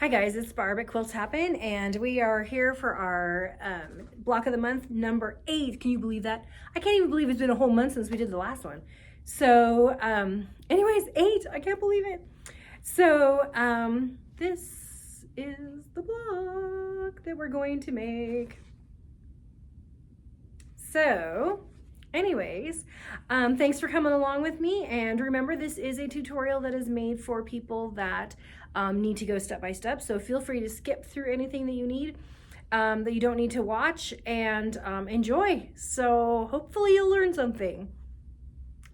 Hi guys, it's Barb at Quilts Happen, and we are here for our block of the month number 8. Can you believe that? I can't even believe it's been a whole month since we did the last one. So anyways, 8, I can't believe it. So this is the block that we're going to make. So anyways, thanks for coming along with me, and remember, this is a tutorial that is made for people that need to go step by step, so feel free to skip through anything that you need, that you don't need to watch, and enjoy. So hopefully you'll learn something.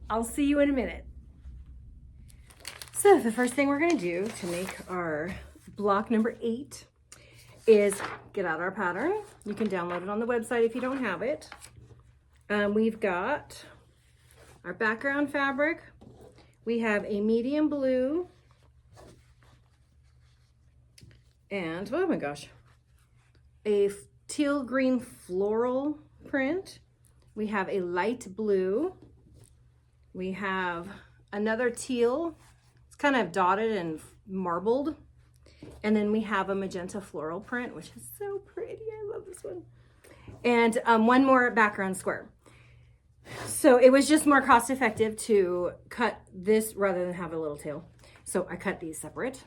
I'll see you in a minute. So the first thing we're going to do to make our block number 8 is get out our pattern. You can download it on the website if you don't have it. We've got our background fabric. We have a medium blue and, oh my gosh, a teal green floral print. We have a light blue. We have another teal. It's kind of dotted and marbled. And then we have a magenta floral print, which is so pretty. I love this one. And one more background square. So it was just more cost effective to cut this rather than have a little tail. So I cut these separate.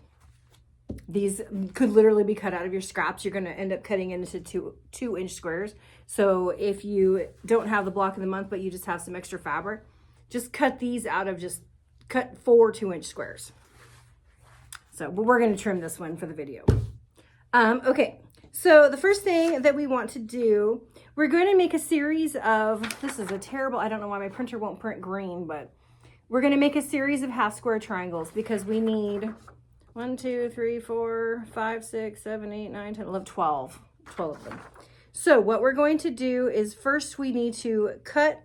These could literally be cut out of your scraps. You're going to end up cutting into 2-inch squares. So if you don't have the block of the month, but you just have some extra fabric, just cut these out of, just cut 4 2-inch squares. So, but we're going to trim this one for the video. Okay. So the first thing that we want to do, we're going to make a series of, this is a terrible, I don't know why my printer won't print green, but we're going to make a series of half square triangles because we need 1, 2, 3, 4, 5, 6, 7, 8, 9, 10, 11, 12 of them. So what we're going to do is first we need to cut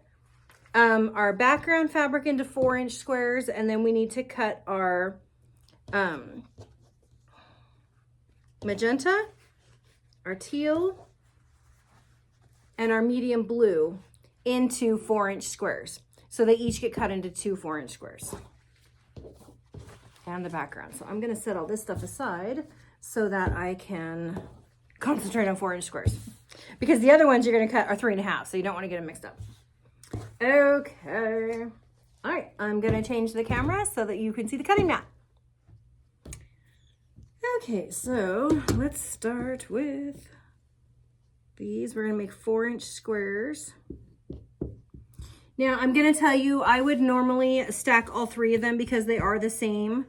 our background fabric into 4-inch squares, and then we need to cut our magenta, our teal, and our medium blue into 4-inch squares. So they each get cut into 2 4-inch squares. And the background. So I'm going to set all this stuff aside so that I can concentrate on 4-inch squares. Because the other ones you're going to cut are 3.5, so you don't want to get them mixed up. Okay. All right, I'm going to change the camera so that you can see the cutting mat. Okay, so let's start with these. We're going to make 4-inch squares. Now, I'm going to tell you, I would normally stack all 3 of them because they are the same.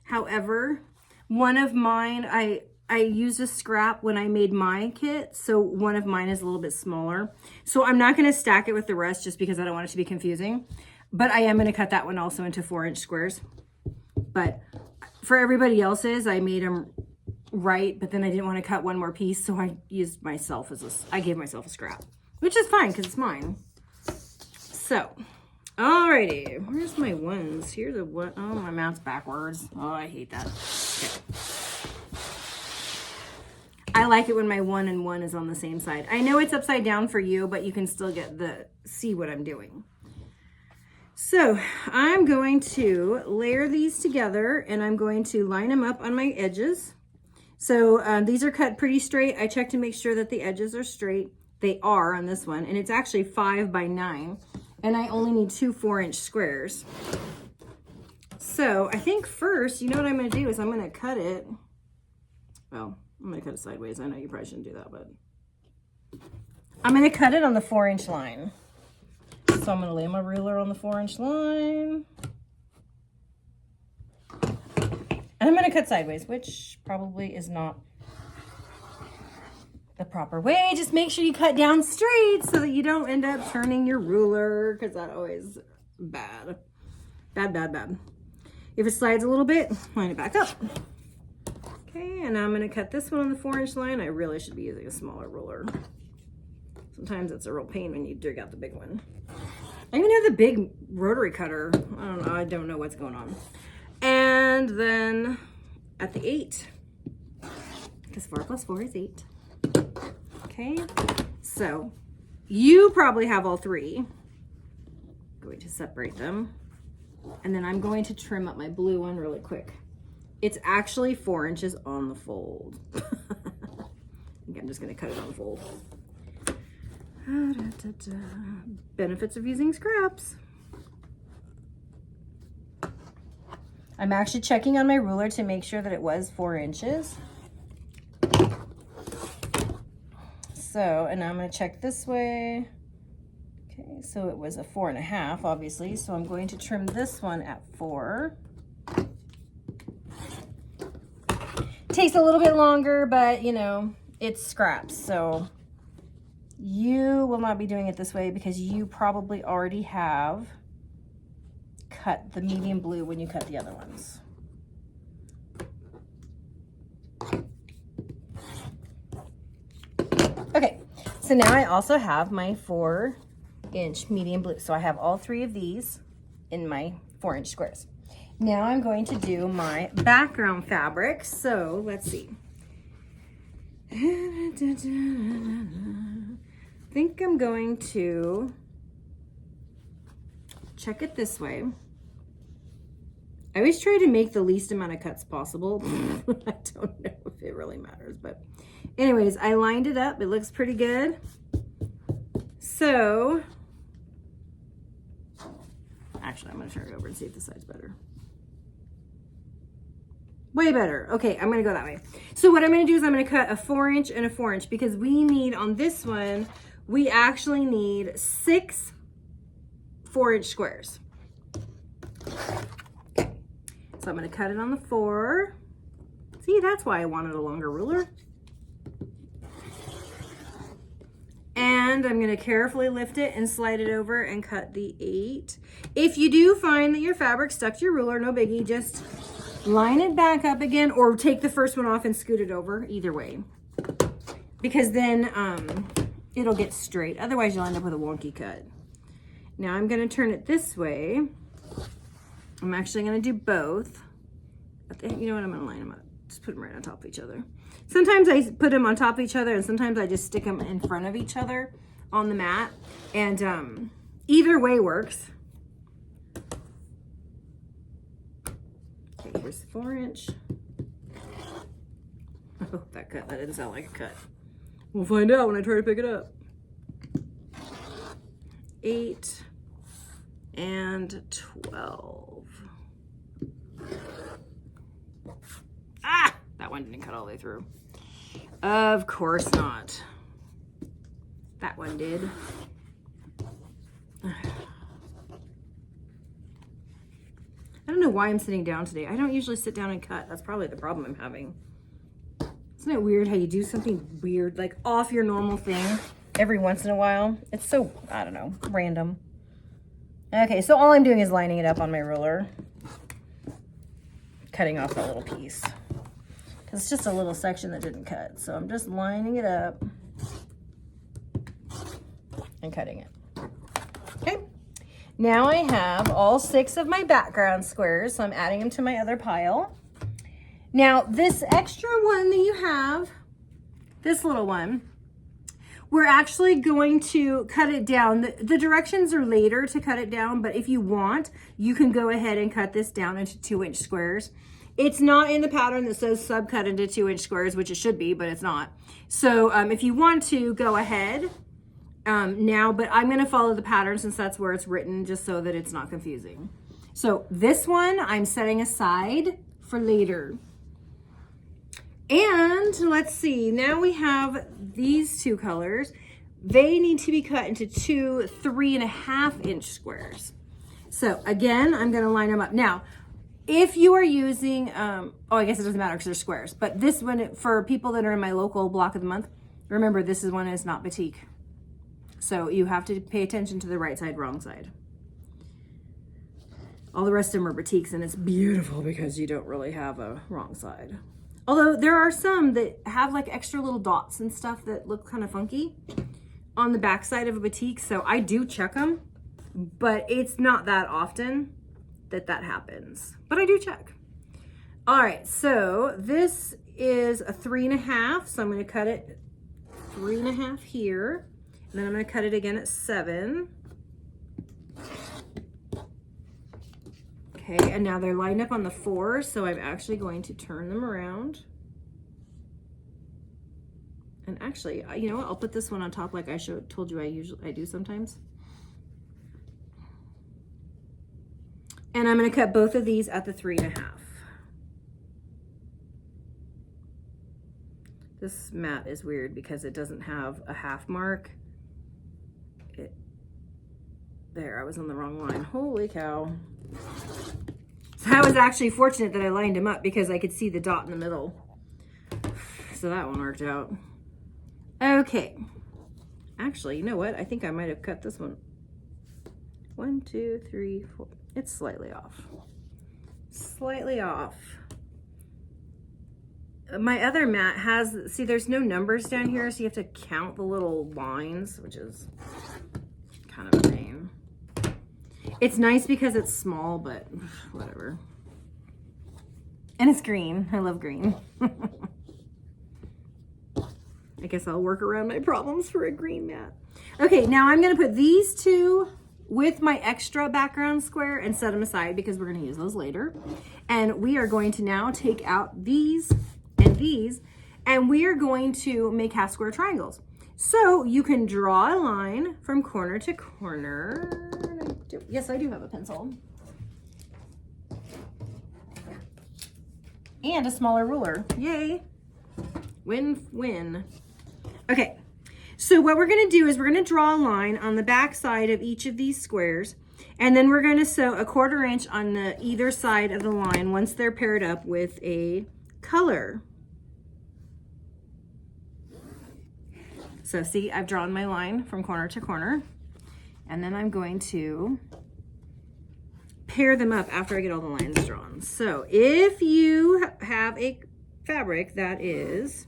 However, one of mine, I used a scrap when I made my kit, so one of mine is a little bit smaller. So I'm not going to stack it with the rest just because I don't want it to be confusing. But I am going to cut that one also into 4-inch squares. But for everybody else's, I made them right, but then I didn't want to cut one more piece, so I used myself I gave myself a scrap, which is fine because it's mine. So, alrighty, where's my ones? Here's a one. Oh, my mouth's backwards. Oh, I hate that. Okay. I like it when my 1 and 1 is on the same side. I know it's upside down for you, but you can still see what I'm doing. So I'm going to layer these together, and I'm going to line them up on my edges. So these are cut pretty straight. I checked to make sure that the edges are straight. They are on this one, and it's actually 5 by 9. And I only need 2 4-inch squares. So I think first, you know what I'm going to do is I'm going to cut it. Well, I'm going to cut it sideways. I know you probably shouldn't do that, but I'm going to cut it on the 4-inch line. So I'm going to lay my ruler on the 4-inch line. And I'm going to cut sideways, which probably is not the proper way. Just make sure you cut down straight so that you don't end up turning your ruler, because that's always bad. Bad. If it slides a little bit, line it back up. Okay, and now I'm going to cut this one on the 4-inch line. I really should be using a smaller ruler. Sometimes it's a real pain when you dig out the big one. I even have the big rotary cutter. I don't know what's going on. And then at the 8, because 4 plus 4 is 8. Okay, so you probably have all 3. Going to separate them. And then I'm going to trim up my blue one really quick. It's actually 4 inches on the fold. I think I'm just gonna cut it on the fold. Benefits of using scraps. I'm actually checking on my ruler to make sure that it was 4 inches. So, and now I'm gonna check this way. Okay, so it was a 4.5, obviously. So I'm going to trim this one at 4. Takes a little bit longer, but you know, it's scraps. So you will not be doing it this way because you probably already have cut the medium blue when you cut the other ones. Okay, so now I also have my 4-inch medium blue. So I have all 3 of these in my 4-inch squares. Now I'm going to do my background fabric. So let's see. I think I'm going to check it this way. I always try to make the least amount of cuts possible. I don't know if it really matters, but anyways, I lined it up. It looks pretty good. So, actually, I'm going to turn it over and see if the side's better. Way better. Okay, I'm going to go that way. So what I'm going to do is I'm going to cut a 4-inch and a 4-inch because we need, on this one, we actually need 6 4-inch squares. Okay, so I'm going to cut it on the 4. See, that's why I wanted a longer ruler. And I'm going to carefully lift it and slide it over and cut the 8. If you do find that your fabric stuck to your ruler, no biggie, just line it back up again or take the first one off and scoot it over, either way. Because then it'll get straight. Otherwise, you'll end up with a wonky cut. Now I'm going to turn it this way. I'm actually going to do both. You know what? I'm going to line them up. Just put them right on top of each other. Sometimes I put them on top of each other and sometimes I just stick them in front of each other on the mat. And either way works. Okay, here's the 4-inch. Oh, that didn't sound like a cut. We'll find out when I try to pick it up. 8 and 12. Ah, that one didn't cut all the way through. Of course not. That one did. I don't know why I'm sitting down today. I don't usually sit down and cut. That's probably the problem I'm having. Isn't it weird how you do something weird, like off your normal thing every once in a while? It's so, I don't know, random. Okay, so all I'm doing is lining it up on my ruler. Cutting off that little piece. Because it's just a little section that didn't cut. So I'm just lining it up and cutting it. Okay. Now I have all 6 of my background squares, so I'm adding them to my other pile. Now this extra one that you have, this little one, we're actually going to cut it down. The directions are later to cut it down, but if you want, you can go ahead and cut this down into 2-inch squares. It's not in the pattern that says subcut into 2-inch squares, which it should be, but it's not. So if you want to, go ahead. Now, but I'm going to follow the pattern since that's where it's written, just so that it's not confusing. So this one I'm setting aside for later. And let's see, now we have these 2 colors. They need to be cut into 2 3.5-inch squares. So again, I'm going to line them up. Now, if you are using, oh, I guess it doesn't matter because they're squares, but this one, for people that are in my local block of the month, remember this is one is not batik. So you have to pay attention to the right side, wrong side. All the rest of them are batiks, and it's beautiful because you don't really have a wrong side. Although there are some that have like extra little dots and stuff that look kind of funky on the back side of a batik. So I do check them, but it's not that often that happens. But I do check. All right, so this is a 3.5. So I'm going to cut it 3.5 here. And then I'm going to cut it again at 7. Okay, and now they're lined up on the 4, so I'm actually going to turn them around. And actually, you know what? I'll put this one on top like I told you I do sometimes. And I'm going to cut both of these at the 3.5. This mat is weird because it doesn't have a half mark. There, I was on the wrong line. Holy cow. So I was actually fortunate that I lined them up because I could see the dot in the middle. So that one worked out. Okay. Actually, you know what? I think I might have cut this one. 1, 2, 3, 4. It's slightly off. Slightly off. My other mat has, see, there's no numbers down here, so you have to count the little lines, which is kind of a pain. It's nice because it's small, but whatever. And it's green. I love green. I guess I'll work around my problems for a green mat. Okay, now I'm going to put these two with my extra background square and set them aside because we're going to use those later. And we are going to now take out these and these, and we are going to make half square triangles. So you can draw a line from corner to corner. Yes, I do have a pencil. And a smaller ruler. Yay. Win, win. Okay, so what we're going to do is we're going to draw a line on the back side of each of these squares, and then we're going to sew a 1/4 inch on the either side of the line once they're paired up with a color. So see, I've drawn my line from corner to corner, and then I'm going to pair them up after I get all the lines drawn. So if you have a fabric that is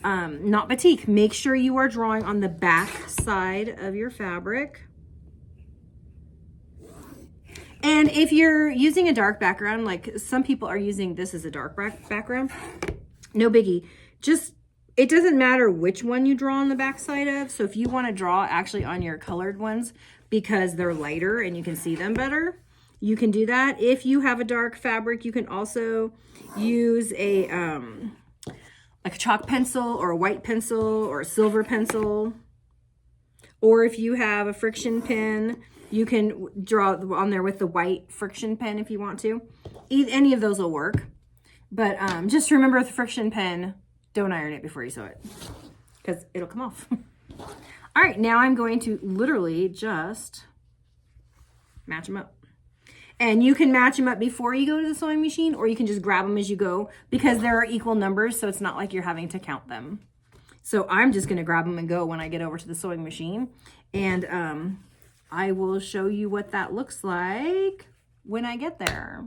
not batik, make sure you are drawing on the back side of your fabric. And if you're using a dark background, like some people are using this as a dark background, no biggie. Just, it doesn't matter which one you draw on the back side of. So if you want to draw actually on your colored ones because they're lighter and you can see them better, you can do that. If you have a dark fabric, you can also use a like a chalk pencil or a white pencil or a silver pencil. Or if you have a friction pen, you can draw on there with the white friction pen if you want to. Any of those will work. But just remember with the friction pen, don't iron it before you sew it because it'll come off. All right, now I'm going to literally just match them up. And you can match them up before you go to the sewing machine, or you can just grab them as you go because there are equal numbers, so it's not like you're having to count them. So I'm just going to grab them and go when I get over to the sewing machine. And I will show you what that looks like when I get there.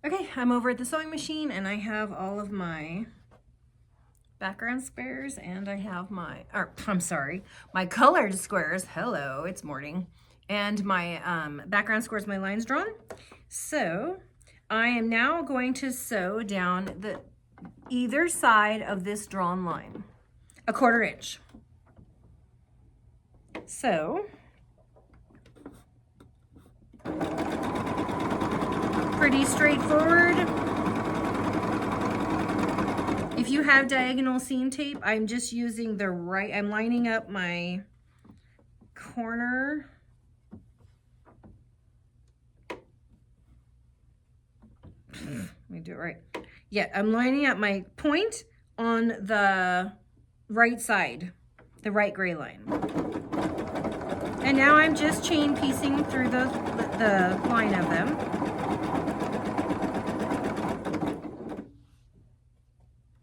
Okay, I'm over at the sewing machine and I have all of my background squares and I have my, my colored squares. Hello, it's morning. And my background squares, my lines drawn. So I am now going to sew down the either side of this drawn line, a 1/4 inch. So pretty straightforward. If you have diagonal seam tape, I'm just using the right, I'm lining up my corner. Let me do it right. Yeah, I'm lining up my point on the right side, the right gray line. And now I'm just chain piecing through the line of them.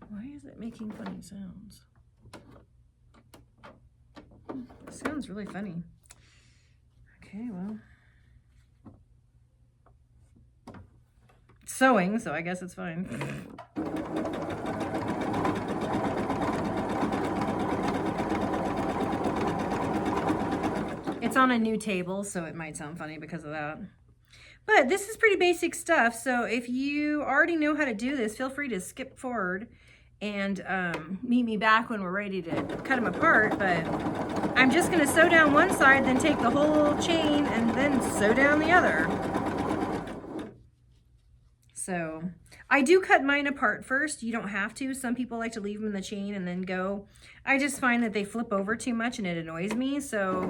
Why is it making funny sounds? It sounds really funny. Okay, well. It's sewing, so I guess it's fine. It's on a new table, so it might sound funny because of that. But this is pretty basic stuff, so if you already know how to do this, feel free to skip forward and meet me back when we're ready to cut them apart. But I'm just going to sew down one side, then take the whole chain and then sew down the other. So I do cut mine apart first. You don't have to. Some people like to leave them in the chain and then go. I just find that they flip over too much and it annoys me. So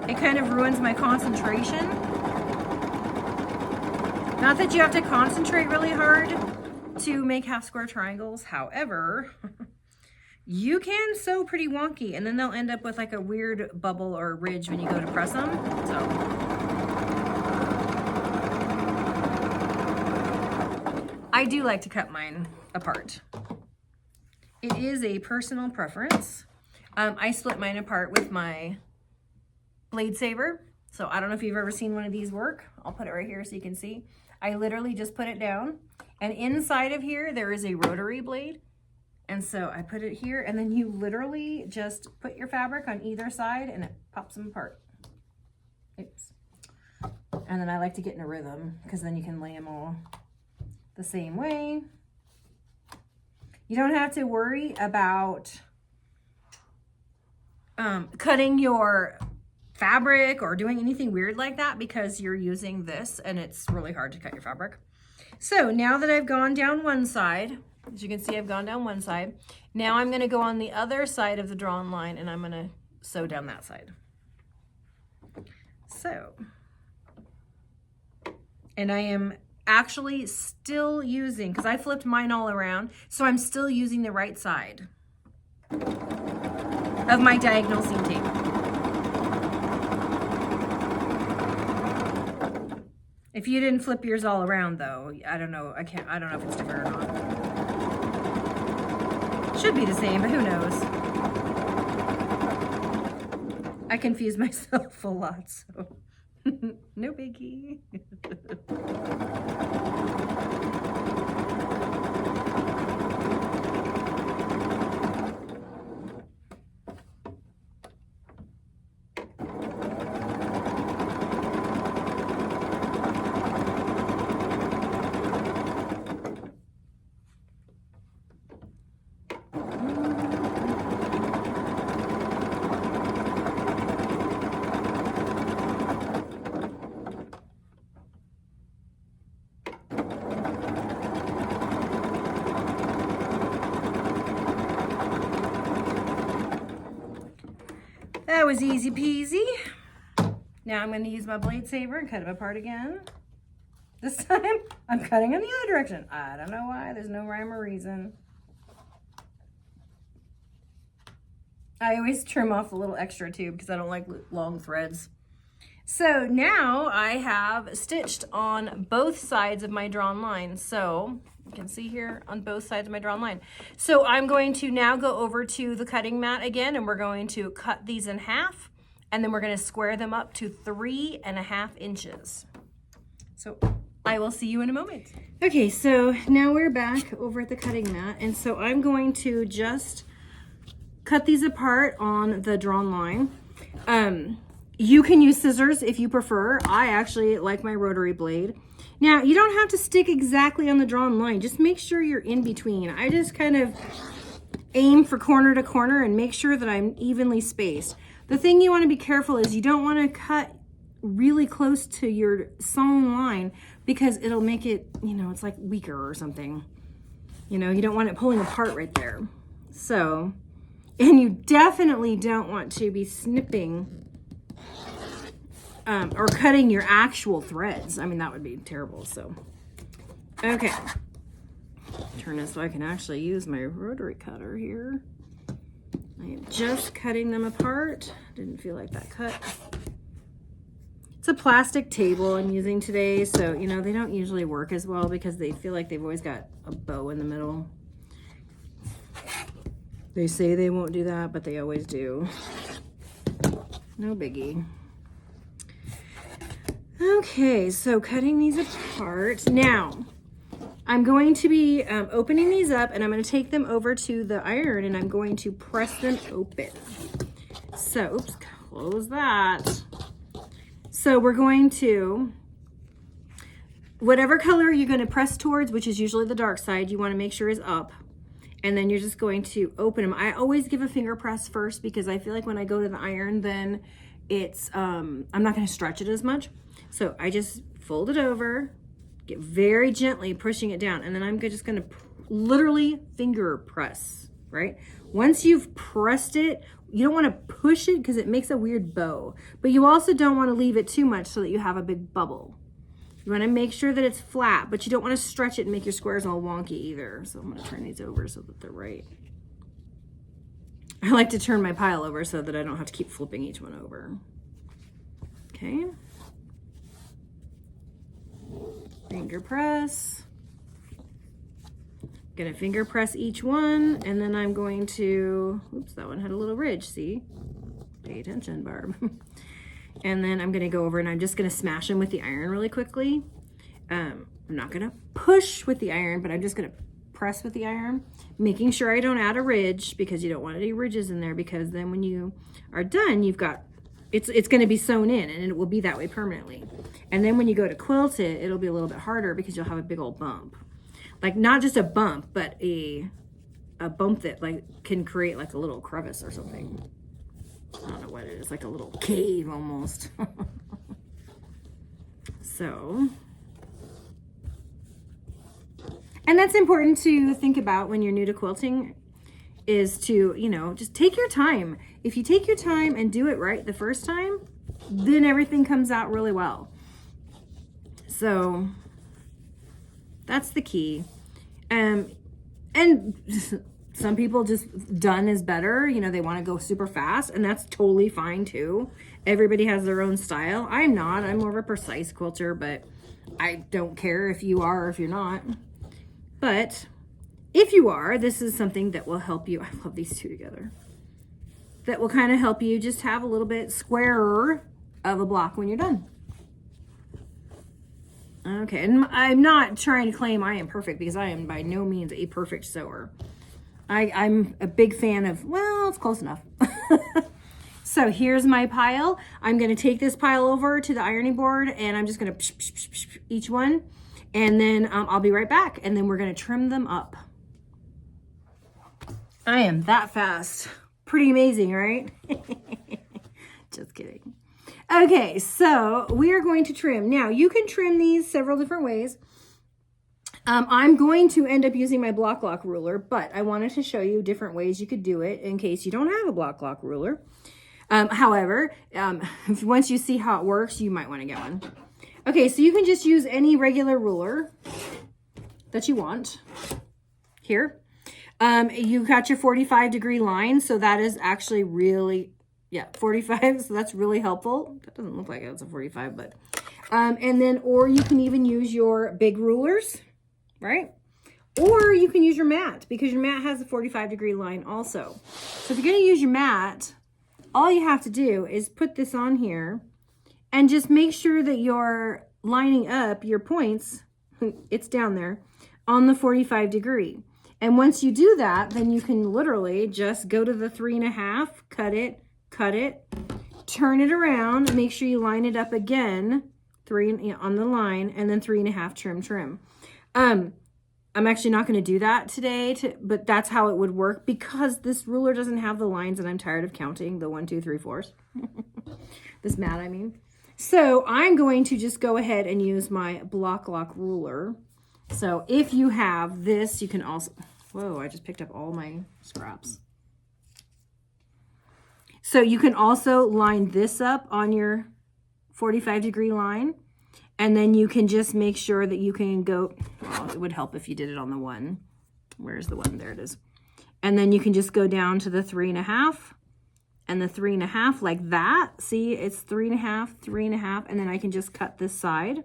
it kind of ruins my concentration. Not that you have to concentrate really hard to make half square triangles. However, you can sew pretty wonky and then they'll end up with like a weird bubble or ridge when you go to press them. So I do like to cut mine apart. It is a personal preference. I split mine apart with my blade saver. So I don't know if you've ever seen one of these work. I'll put it right here so you can see. I literally just put it down, and inside of here there is a rotary blade. And so I put it here, and then you literally just put your fabric on either side and it pops them apart. Oops. And then I like to get in a rhythm because then you can lay them all the same way. You don't have to worry about cutting your fabric or doing anything weird like that because you're using this and it's really hard to cut your fabric. So now that I've gone down one side, as you can see, I've gone down one side. Now I'm going to go on the other side of the drawn line and I'm going to sew down that side. So, and I am actually still using, because I flipped mine all around, so I'm still using the right side of my diagonal seam tape. If you didn't flip yours all around though, I don't know, I don't know if it's different or not. Should be the same, but who knows? I confuse myself a lot, so no biggie. That was easy peasy. Now I'm going to use my blade saver and cut them apart again. This time I'm cutting in the other direction. I don't know why. There's no rhyme or reason. I always trim off a little extra too because I don't like long threads. So now I have stitched on both sides of my drawn line. So you can see here on both sides of my drawn line. So I'm going to now go over to the cutting mat again, and we're going to cut these in half, and then we're going to square them up to 3.5 inches. So I will see you in a moment. Okay, so now we're back over at the cutting mat, and so I'm going to just cut these apart on the drawn line. You can use scissors if you prefer. I actually like my rotary blade. Now, you don't have to stick exactly on the drawn line. Just make sure you're in between. I just kind of aim for corner to corner and make sure that I'm evenly spaced. The thing you want to be careful is you don't want to cut really close to your sewn line because it'll make it, you know, it's like weaker or something. You know, you don't want it pulling apart right there. So, and you definitely don't want to be snipping or cutting your actual threads. I mean, that would be terrible. So, okay. Turn this so I can actually use my rotary cutter here. I am just cutting them apart. Didn't feel like that cut. It's a plastic table I'm using today, so, you know, they don't usually work as well because they feel like they've always got a bow in the middle. They say they won't do that, but they always do. No biggie. Okay, so cutting these apart. Now, I'm going to be opening these up, and I'm going to take them over to the iron, and I'm going to press them open. So, oops, close that. So we're going to, whatever color you're going to press towards, which is usually the dark side, you want to make sure is up. And then you're just going to open them. I always give a finger press first because I feel like when I go to the iron, then it's, I'm not going to stretch it as much. So I just fold it over, get very gently pushing it down. And then I'm just going to literally finger press, right? Once you've pressed it, you don't want to push it because it makes a weird bow, but you also don't want to leave it too much so that you have a big bubble. You want to make sure that it's flat, but you don't want to stretch it and make your squares all wonky either. So I'm going to turn these over so that they're right. I like to turn my pile over so that I don't have to keep flipping each one over. Okay. Finger press. Gonna finger press each one, and then I'm going to, oops, that one had a little ridge, see? Pay attention, Barb. And then I'm gonna go over and I'm just gonna smash them with the iron really quickly. I'm not gonna push with the iron, but I'm just gonna press with the iron, making sure I don't add a ridge because you don't want any ridges in there, because then when you are done, you've got, it's gonna be sewn in and it will be that way permanently. And then when you go to quilt it, it'll be a little bit harder because you'll have a big old bump. Like not just a bump, but a bump that like can create like a little crevice or something. I don't know what it is, like a little cave almost. So, and that's important to think about when you're new to quilting, is to, you know, just take your time. If you take your time and do it right the first time, then everything comes out really well. So that's the key. And some people just done is better. You know, they want to go super fast, and that's totally fine too. Everybody has their own style. I'm not. I'm more of a precise quilter, but I don't care if you are or if you're not. But if you are, this is something that will help you. I love these two together. That will kind of help you just have a little bit squarer of a block when you're done. Okay, and I'm not trying to claim I am perfect, because I am by no means a perfect sewer. I'm a big fan of, well, it's close enough. So here's my pile. I'm going to take this pile over to the ironing board, and I'm just going to each one, and then I'll be right back, and then we're going to trim them up. I am that fast. Pretty amazing, right? Just kidding. Okay, so we are going to trim. Now, you can trim these several different ways. I'm going to end up using my block lock ruler, but I wanted to show you different ways you could do it in case you don't have a block lock ruler. However, once you see how it works, you might want to get one. Okay, so you can just use any regular ruler that you want. Here. You got your 45-degree line, so that is actually really, yeah, 45, so that's really helpful. That doesn't look like it's a 45, but, and then, or you can even use your big rulers, right? Or you can use your mat, because your mat has a 45-degree line also. So if you're going to use your mat, all you have to do is put this on here and just make sure that you're lining up your points, it's down there, on the 45-degree. And once you do that, then you can literally just go to the 3.5, cut it, turn it around, make sure you line it up again, 3 on the line, and then 3.5 trim. I'm actually not going to do that today, but that's how it would work, because this ruler doesn't have the lines, and I'm tired of counting the 1, 2, 3, 4s. This mat, I mean. So I'm going to just go ahead and use my block lock ruler. So if you have this, you can also, whoa, I just picked up all my scraps. So you can also line this up on your 45-degree line, and then you can just make sure that you can go, well, it would help if you did it on the 1. Where's the 1? There it is. And then you can just go down to the 3.5 and the 3.5 like that. See, it's 3.5, 3.5, and then I can just cut this side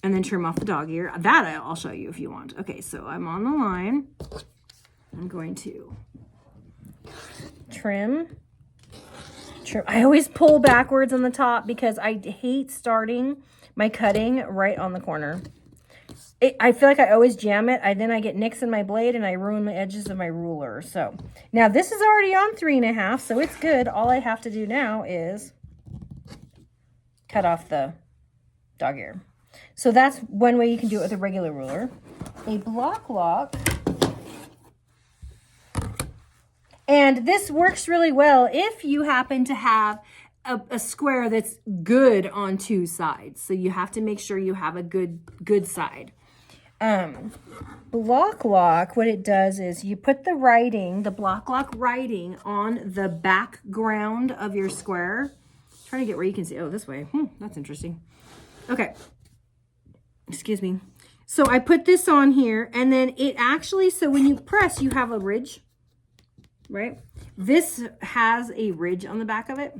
and then trim off the dog ear. That I'll show you if you want. Okay, so I'm on the line. I'm going to trim. I always pull backwards on the top because I hate starting my cutting right on the corner. I feel like I always jam it. Then I get nicks in my blade and I ruin the edges of my ruler. So now this is already on 3.5, so it's good. All I have to do now is cut off the dog ear. So that's one way you can do it with a regular ruler. A block lock. And this works really well if you happen to have a square that's good on two sides. So you have to make sure you have a good side. Block lock, what it does is you put the writing, the block lock writing on the background of your square. Trying to get where you can see. Oh, this way. That's interesting. Okay. Excuse me. So I put this on here, and then it actually, so when you press, you have a ridge, right? This has a ridge on the back of it.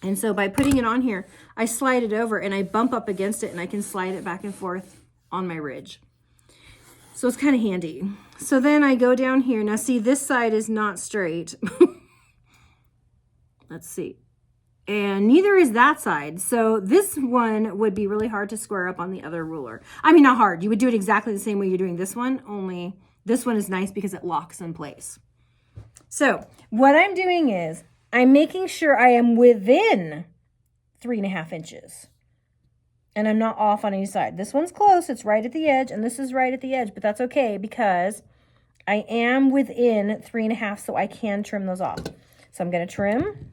And so by putting it on here, I slide it over and I bump up against it and I can slide it back and forth on my ridge. So it's kind of handy. So then I go down here. Now see, this side is not straight. Let's see. And neither is that side. So this one would be really hard to square up on the other ruler. I mean, not hard. You would do it exactly the same way you're doing this one, only this one is nice because it locks in place. So what I'm doing is I'm making sure I am within 3.5 inches. And I'm not off on any side. This one's close. It's right at the edge. And this is right at the edge. But that's okay because I am within 3.5, so I can trim those off. So I'm going to trim.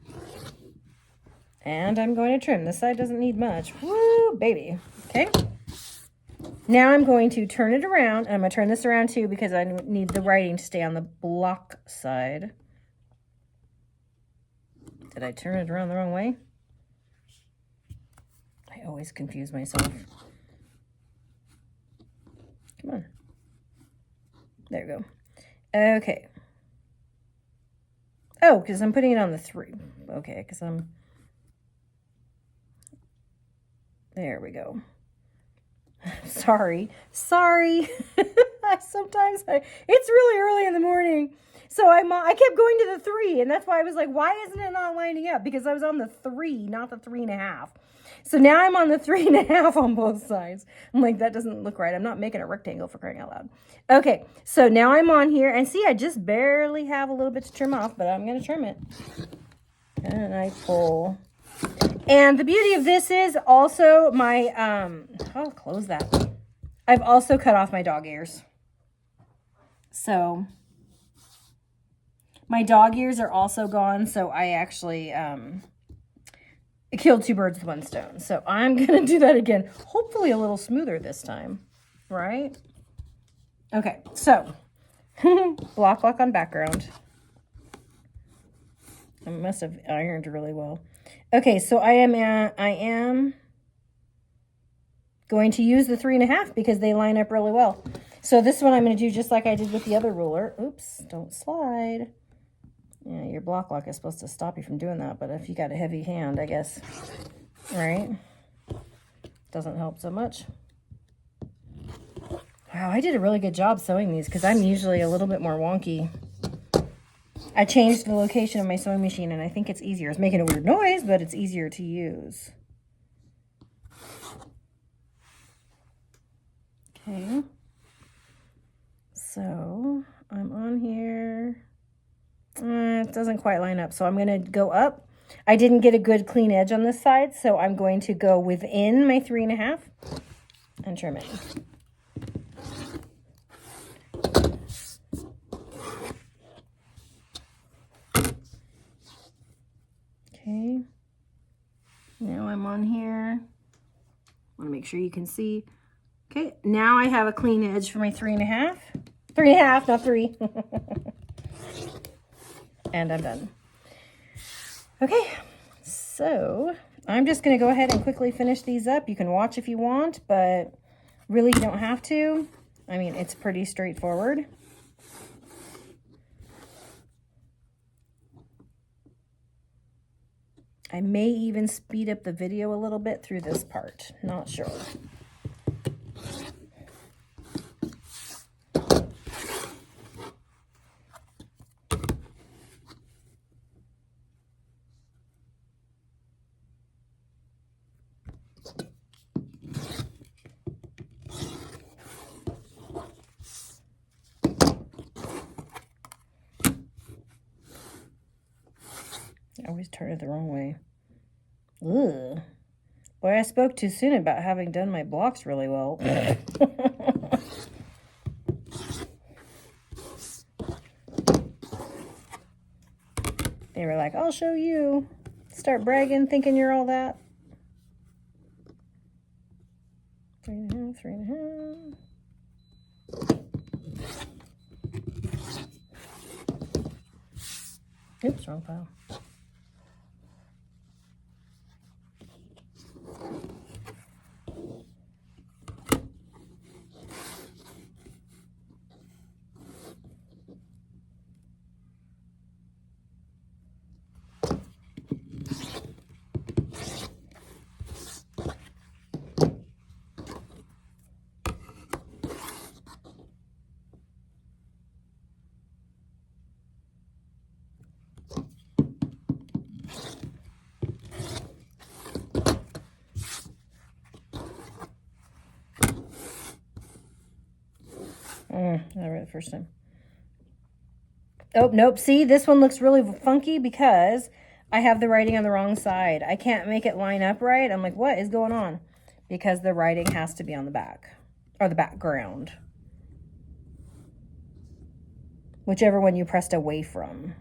And I'm going to trim. This side doesn't need much. Woo, baby. Okay. Now I'm going to turn it around. And I'm going to turn this around too because I need the writing to stay on the block side. Did I turn it around the wrong way? I always confuse myself. Come on. There we go. Okay. Oh, because I'm putting it on the 3. Okay, because I'm... There we go. Sorry. Sometimes it's really early in the morning. So I kept going to the 3, and that's why I was like, why isn't it not lining up? Because I was on the 3, not the 3.5. So now I'm on the 3.5 on both sides. I'm like, that doesn't look right. I'm not making a rectangle, for crying out loud. Okay, so now I'm on here, and see, I just barely have a little bit to trim off, but I'm going to trim it. And I pull. And the beauty of this is also my, I'll close that. I've also cut off my dog ears. So my dog ears are also gone. So I actually killed 2 birds with 1 stone. So I'm going to do that again. Hopefully a little smoother this time. Right? Okay. So block lock on background. I must have ironed really well. Okay, so I am going to use the 3.5 because they line up really well. So this one I'm going to do just like I did with the other ruler. Oops, don't slide. Yeah, your block lock is supposed to stop you from doing that, but if you got a heavy hand, I guess, right? Doesn't help so much. Wow, I did a really good job sewing these because I'm usually a little bit more wonky. I changed the location of my sewing machine, and I think it's easier. It's making a weird noise, but it's easier to use. Okay. So I'm on here. It doesn't quite line up, so I'm going to go up. I didn't get a good clean edge on this side, so I'm going to go within my 3.5 and trim it. Okay, now I'm on here. I want to make sure you can see. Okay, now I have a clean edge for my 3.5. 3.5, not 3. And I'm done. Okay, so I'm just going to go ahead and quickly finish these up. You can watch if you want, but really you don't have to. I mean, it's pretty straightforward. I may even speed up the video a little bit through this part. Not sure. I always turn it the wrong way. Ugh. Boy, I spoke too soon about having done my blocks really well. They were like, I'll show you. Start bragging, thinking you're all that. 3.5, 3.5. Oops, wrong pile. I read it first time. Oh, nope. See, this one looks really funky because I have the writing on the wrong side. I can't make it line up right. I'm like, what is going on? Because the writing has to be on the back or the background. Whichever one you pressed away from.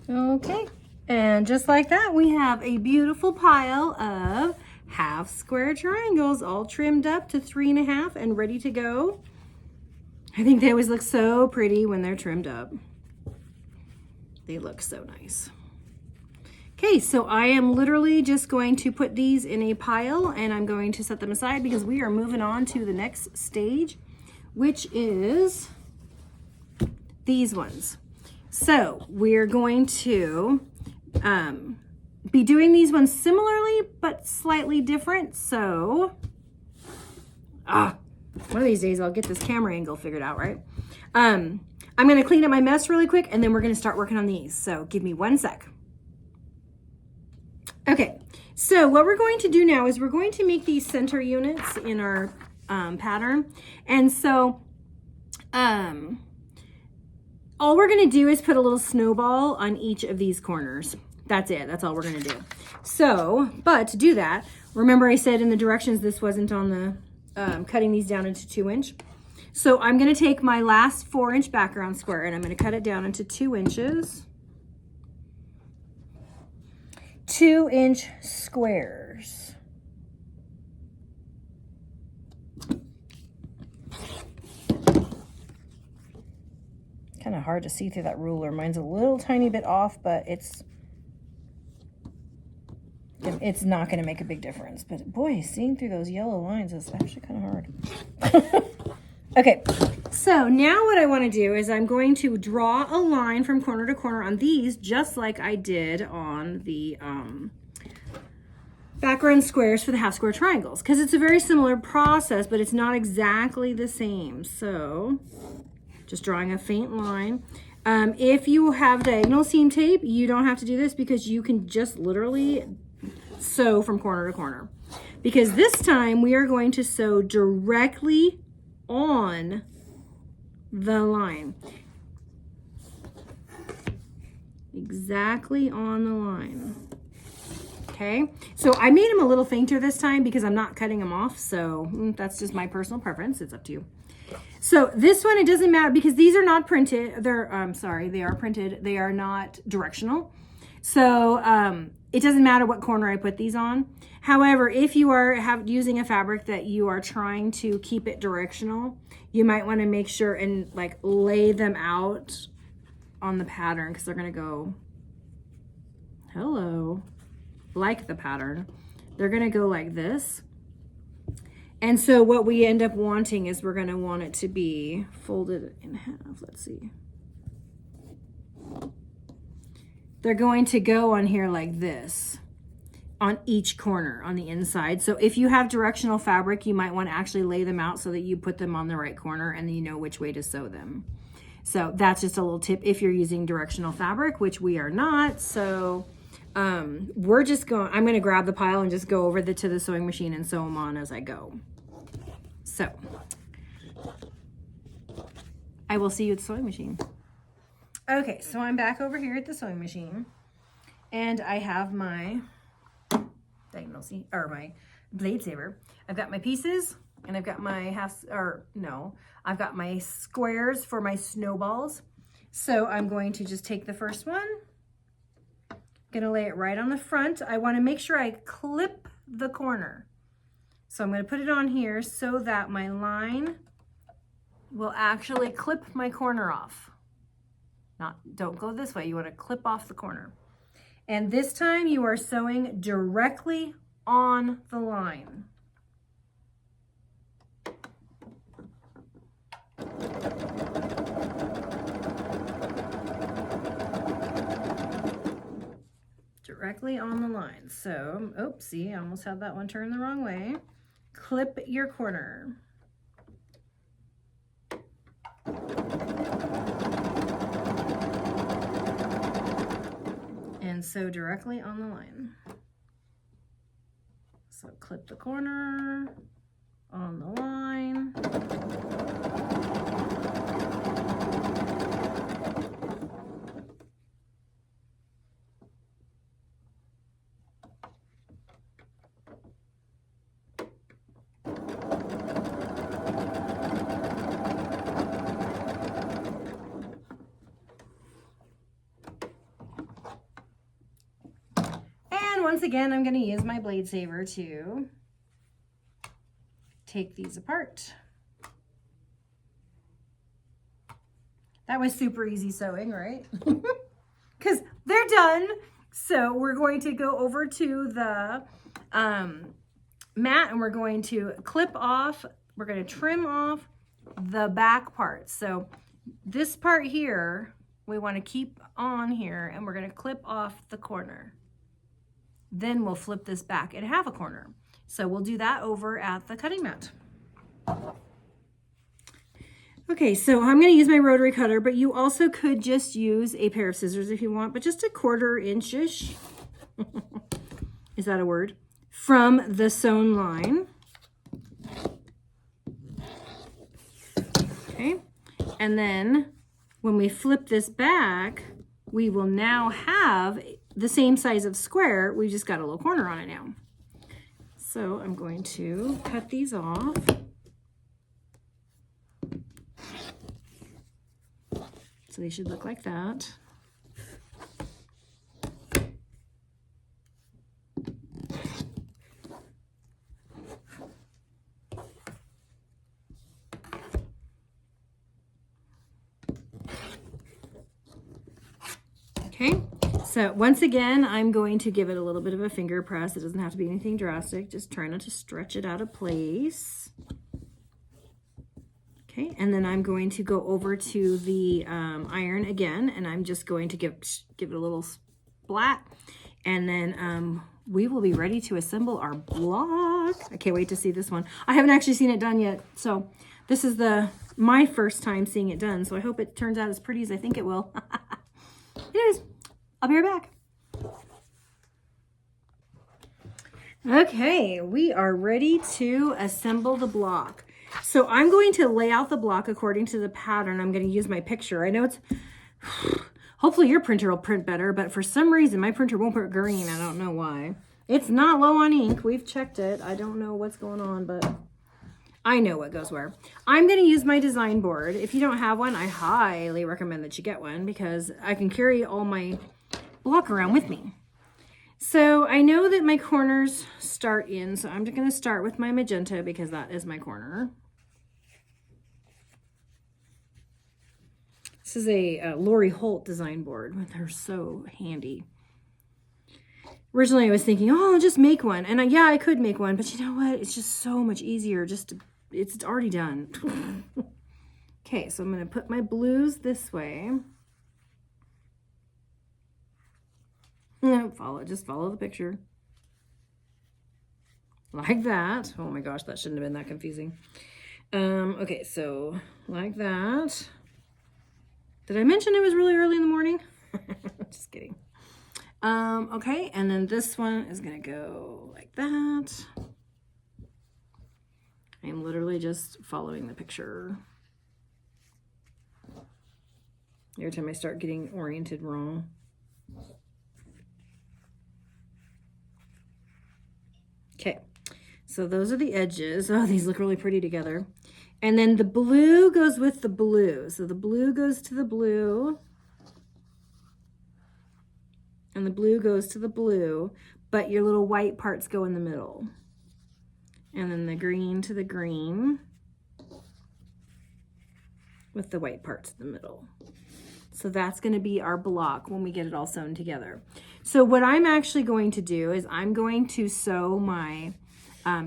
Okay, and just like that, we have a beautiful pile of half square triangles all trimmed up to 3.5 and ready to go. I think they always look so pretty when they're trimmed up. They look so nice. Okay, so I am literally just going to put these in a pile and I'm going to set them aside because we are moving on to the next stage, which is these ones. So we're going to be doing these ones similarly, but slightly different. So, one of these days I'll get this camera angle figured out, right? I'm going to clean up my mess really quick and then we're going to start working on these. So give me 1 sec. Okay, so what we're going to do now is we're going to make these center units in our pattern. And so, all we're gonna do is put a little snowball on each of these corners. That's it, that's all we're gonna do. So, but to do that, remember I said in the directions this wasn't on the cutting these down into 2-inch. So I'm gonna take my last 4-inch background square and I'm gonna cut it down into 2 inches. 2-inch squares. Kind of hard to see through that ruler. Mine's a little tiny bit off, but it's gonna it's not going to make a big difference. But boy, seeing through those yellow lines is actually kind of hard. Okay, so now what I want to do is I'm going to draw a line from corner to corner on these, just like I did on the background squares for the half square triangles, because it's a very similar process, but it's not exactly the same. So just drawing a faint line. If you have diagonal seam tape, you don't have to do this because you can just literally sew from corner to corner. Because this time we are going to sew directly on the line. Exactly on the line. Okay, so I made them a little fainter this time because I'm not cutting them off, so that's just my personal preference. It's up to you. So this one, it doesn't matter because these are not printed. They're, sorry, they are printed. They are not directional. So it doesn't matter what corner I put these on. However, if you are using a fabric that you are trying to keep it directional, you might want to make sure and like lay them out on the pattern because they're going to go, hello, like the pattern. They're going to go like this. And so what we end up wanting is we're going to want it to be folded in half. Let's see. They're going to go on here like this on each corner on the inside. So if you have directional fabric, you might want to actually lay them out so that you put them on the right corner and you know which way to sew them. So that's just a little tip if you're using directional fabric, which we are not. So we're just going, I'm going to grab the pile and just go over to the sewing machine and sew them on as I go. So I will see you at the sewing machine. Okay, so I'm back over here at the sewing machine and I have my diagonal seam, or my blade saver. I've got my pieces and I've got my I've got my squares for my snowballs. So I'm going to just take the first one, gonna lay it right on the front. I want to make sure I clip the corner. So I'm going to put it on here so that my line will actually clip my corner off. Don't go this way. You want to clip off the corner. And this time you are sewing directly on the line. Directly on the line. So, oops, see, I almost had that one turned the wrong way. Clip your corner. And sew directly on the line. So clip the corner on the line. Once again, I'm going to use my blade saver to take these apart. That was super easy sewing, right? Because they're done. So we're going to go over to the mat and we're going to clip off, we're going to trim off the back part. So this part here, we want to keep on here and we're going to clip off the corner. Then we'll flip this back and have a corner. So we'll do that over at the cutting mat. Okay, so I'm going to use my rotary cutter, but you also could just use a pair of scissors if you want, but just a 1/4 inch-ish, is that a word? From the sewn line. Okay, and then when we flip this back, we will now have the same size of square. We just got a little corner on it now. So I'm going to cut these off. So they should look like that. Okay, So once again, I'm going to give it a little bit of a finger press. It doesn't have to be anything drastic. Just try not to stretch it out of place. Okay, and then I'm going to go over to the iron again, and I'm just going to give it a little splat, and then we will be ready to assemble our block. I can't wait to see this one. I haven't actually seen it done yet, so this is my first time seeing it done, so I hope it turns out as pretty as I think it will. Anyways, I'll be right back. Okay, we are ready to assemble the block. So I'm going to lay out the block according to the pattern. I'm going to use my picture. I know it's, hopefully your printer will print better, but for some reason my printer won't print green. I don't know why. It's not low on ink. We've checked it. I don't know what's going on, but I know what goes where. I'm going to use my design board. If you don't have one, I highly recommend that you get one because I can carry all my block around with me. So I know that my corners start in, so I'm just going to start with my magenta because that is my corner. This is a Lori Holt design board. They're so handy. Originally I was thinking, oh, I'll just make one. And yeah, I could make one, but you know what? It's just so much easier. It's already done. Okay, so I'm going to put my blues this way. Just follow the picture. Like that. Oh my gosh, that shouldn't have been that confusing. Okay, so like that. Did I mention it was really early in the morning? Just kidding. Okay, and then this one is gonna go like that. I'm literally just following the picture. Every time I start getting oriented wrong. Okay, so those are the edges. Oh, these look really pretty together. And then the blue goes with the blue. So the blue goes to the blue. And the blue goes to the blue, but your little white parts go in the middle. And then the green to the green with the white parts in the middle. So that's going to be our block when we get it all sewn together. So what I'm actually going to do is I'm going to sew my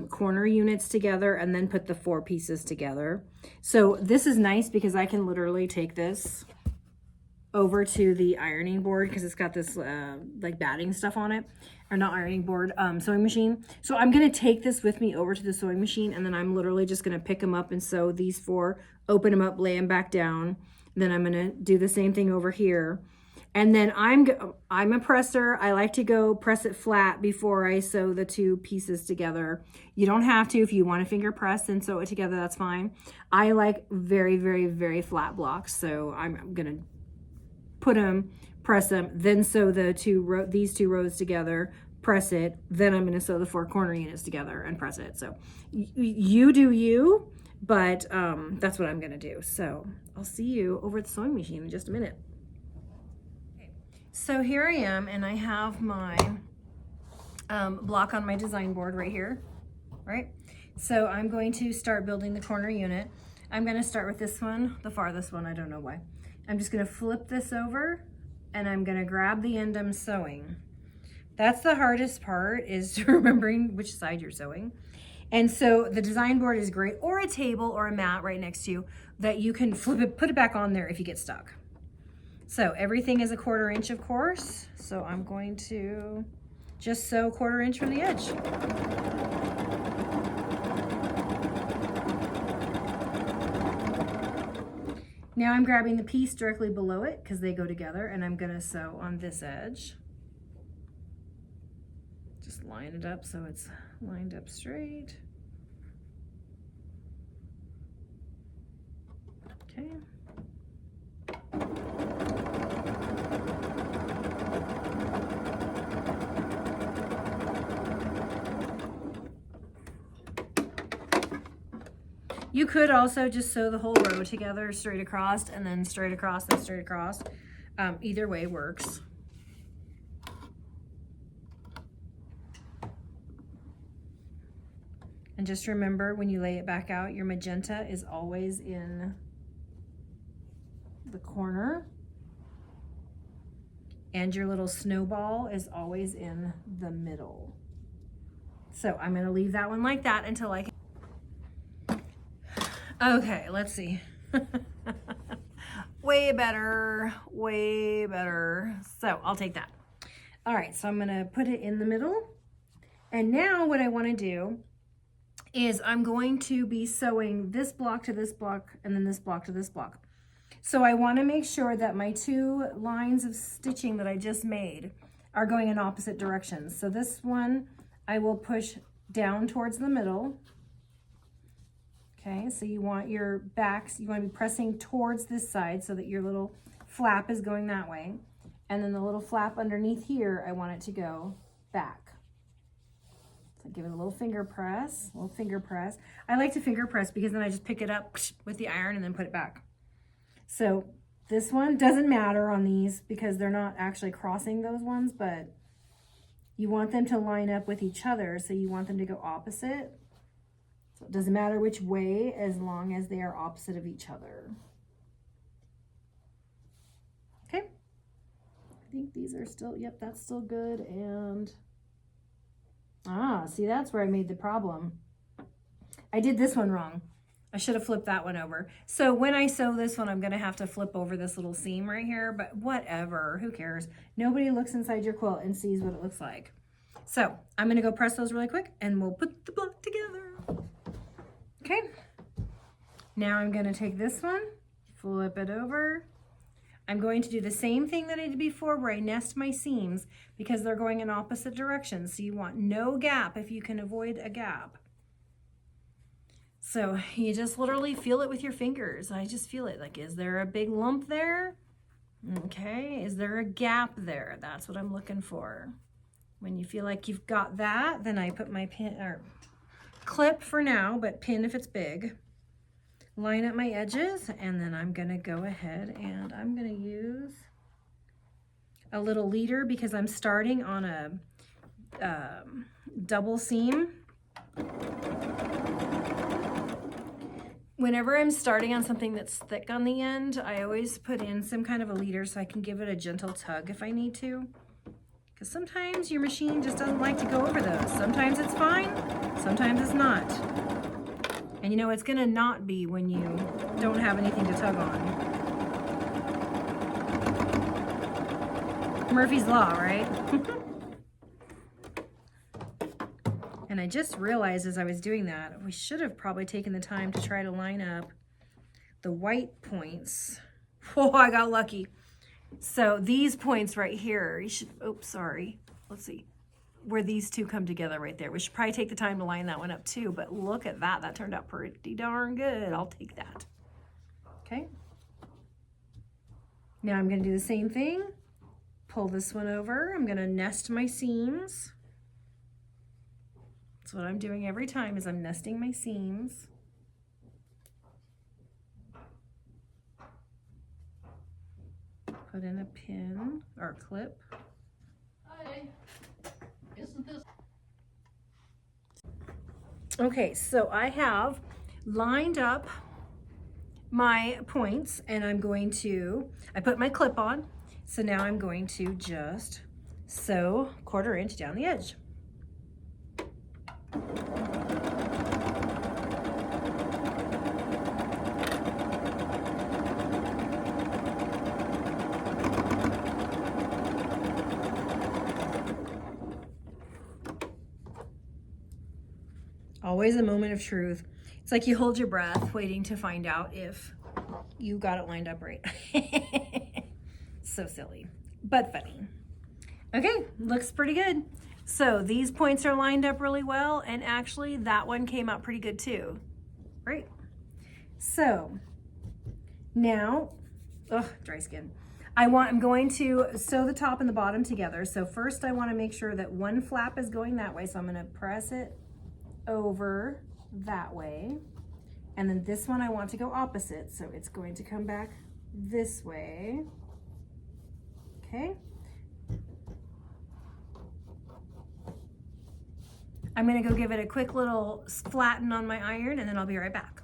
corner units together and then put the 4 pieces together. So this is nice because I can literally take this over to the ironing board because it's got this like batting stuff on it, or not ironing board, sewing machine. So I'm going to take this with me over to the sewing machine, and then I'm literally just going to pick them up and sew these 4, open them up, lay them back down. Then I'm going to do the same thing over here. And then I'm a presser. I like to go press it flat before I sew the 2 pieces together. You don't have to. If you want to finger press and sew it together, that's fine. I like very, very, very flat blocks. So I'm going to put them, press them, then sew these 2 rows together, press it. Then I'm going to sew the 4 corner units together and press it. So you do you, but that's what I'm going to do. So I'll see you over at the sewing machine in just a minute. So here I am, and I have my block on my design board right here, right? So I'm going to start building the corner unit. I'm going to start with this one, the farthest one, I don't know why. I'm just going to flip this over, and I'm going to grab the end I'm sewing. That's the hardest part, is remembering which side you're sewing. And so the design board is great, or a table or a mat right next to you that you can flip it, put it back on there if you get stuck. So everything is a 1/4 inch, of course. So I'm going to just sew 1/4 inch from the edge. Now I'm grabbing the piece directly below it because they go together, and I'm going to sew on this edge. Just line it up so it's lined up straight. Okay. You could also just sew the whole row together straight across, and then straight across and straight across. Either way works. And just remember, when you lay it back out, your magenta is always in the corner. and your little snowball is always in the middle. So I'm gonna leave that one like that until I can. Okay, let's see. Way better, way better. So I'll take that. All right, so I'm gonna put it in the middle. And now what I wanna do is I'm going to be sewing this block to this block and then this block to this block. So I wanna make sure that my 2 lines of stitching that I just made are going in opposite directions. So this one I will push down towards the middle. Okay, so you want your backs, you want to be pressing towards this side so that your little flap is going that way. And then the little flap underneath here, I want it to go back. So give it a little finger press, I like to finger press because then I just pick it up with the iron and then put it back. So this one doesn't matter on these because they're not actually crossing those ones, but you want them to line up with each other. So you want them to go opposite. So it doesn't matter which way as long as they are opposite of each other. Okay. I think these are still, yep, that's still good. And, see, that's where I made the problem. I did this one wrong. I should have flipped that one over. So when I sew this one, I'm gonna have to flip over this little seam right here, but whatever, who cares? Nobody looks inside your quilt and sees what it looks like. So I'm gonna go press those really quick and we'll put the block together. Okay, now I'm gonna take this one, flip it over. I'm going to do the same thing that I did before where I nest my seams because they're going in opposite directions. So you want no gap if you can avoid a gap. So you just literally feel it with your fingers. I just feel it. Like, is there a big lump there? Okay, is there a gap there? That's what I'm looking for. When you feel like you've got that, then I put my pin or clip for now, but pin if it's big. Line up my edges, and then I'm gonna go ahead and I'm gonna use a little leader because I'm starting on a double seam. Whenever I'm starting on something that's thick on the end, I always put in some kind of a leader so I can give it a gentle tug if I need to. Because sometimes your machine just doesn't like to go over those. Sometimes it's fine, sometimes it's not. And you know, it's gonna not be when you don't have anything to tug on. Murphy's Law, right? And I just realized as I was doing that, we should have probably taken the time to try to line up the white points. Oh, I got lucky. So these points right here, you should, oops, sorry. Let's see, where these two come together right there. We should probably take the time to line that one up too, but look at that. That turned out pretty darn good. I'll take that. Okay. Now I'm gonna do the same thing. Pull this one over. I'm gonna nest my seams. That's what I'm doing every time is I'm nesting my seams. Put in a pin or a clip. Hi. Isn't this? Okay, so I have lined up my points and I'm going to, I put my clip on. So now I'm going to just sew 1/4 inch down the edge. Always a moment of truth. It's like you hold your breath waiting to find out if you got it lined up right. So silly, but funny. Okay, looks pretty good. So these points are lined up really well, and actually that one came out pretty good too. Great. So now, dry skin. I'm going to sew the top and the bottom together. So first I want to make sure that one flap is going that way. So I'm going to press it over that way. And then this one I want to go opposite. So it's going to come back this way. Okay. I'm gonna go give it a quick little flatten on my iron and then I'll be right back.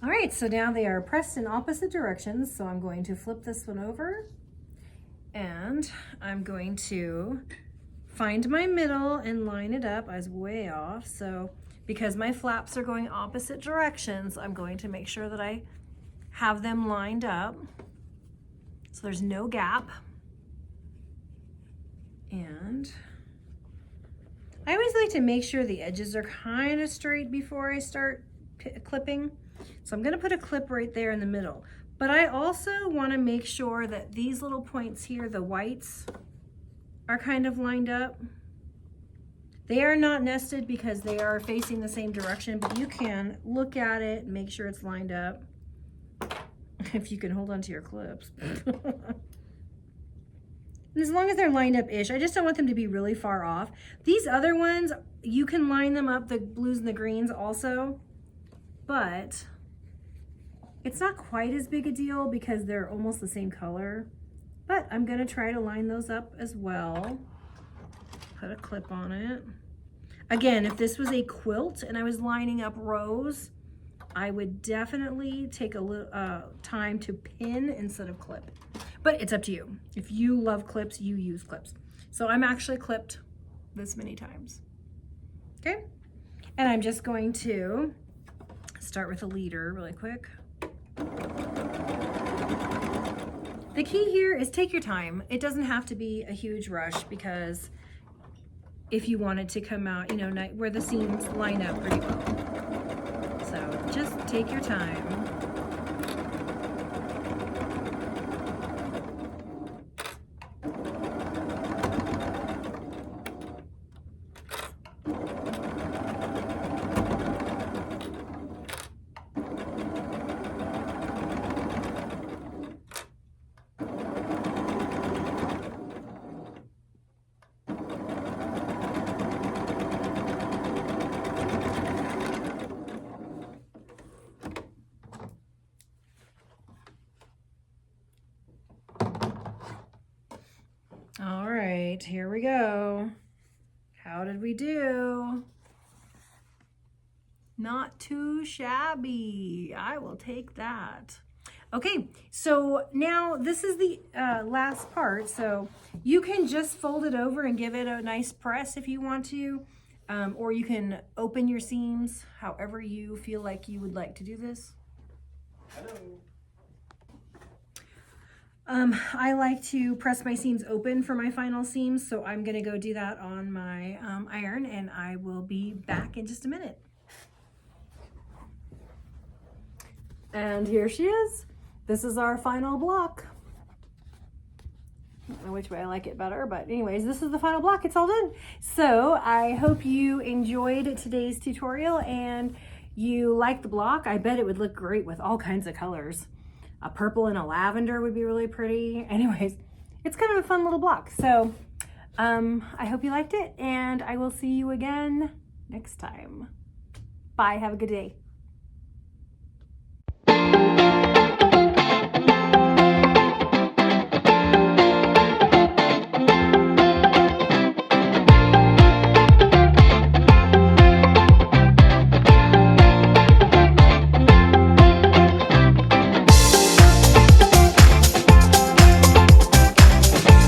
All right, so now they are pressed in opposite directions. So I'm going to flip this one over And I'm going to find my middle and line it up. I was way off. So because my flaps are going opposite directions, I'm going to make sure that I have them lined up so there's no gap. And I always like to make sure the edges are kind of straight before I start clipping. So I'm going to put a clip right there in the middle. But I also want to make sure that these little points here, the whites, are kind of lined up. They are not nested because they are facing the same direction, but you can look at it and make sure it's lined up. If you can hold on to your clips. And as long as they're lined up-ish, I just don't want them to be really far off. These other ones, you can line them up, the blues and the greens also, but it's not quite as big a deal because they're almost the same color. But I'm gonna try to line those up as well. Put a clip on it. Again, if this was a quilt and I was lining up rows, I would definitely take a little time to pin instead of clip. But it's up to you. If you love clips, you use clips. So I'm actually clipped this many times. Okay? And I'm just going to start with a leader really quick. The key here is take your time. It doesn't have to be a huge rush because if you want it to come out, you know, where the seams line up pretty well. So just take your time. All right, here we go. How did we do? Not too shabby. I will take that. Okay, so now this is the last part. So you can just fold it over and give it a nice press if you want to, or you can open your seams however you feel like you would like to do this. Hello. I like to press my seams open for my final seams, so I'm gonna go do that on my iron, and I will be back in just a minute. And here she is. This is our final block. I don't know which way I like it better, but anyways, this is the final block. It's all done. So I hope you enjoyed today's tutorial and you like the block. I bet it would look great with all kinds of colors. A purple and a lavender would be really pretty. Anyways, it's kind of a fun little block. So I hope you liked it, and I will see you again next time. Bye, have a good day.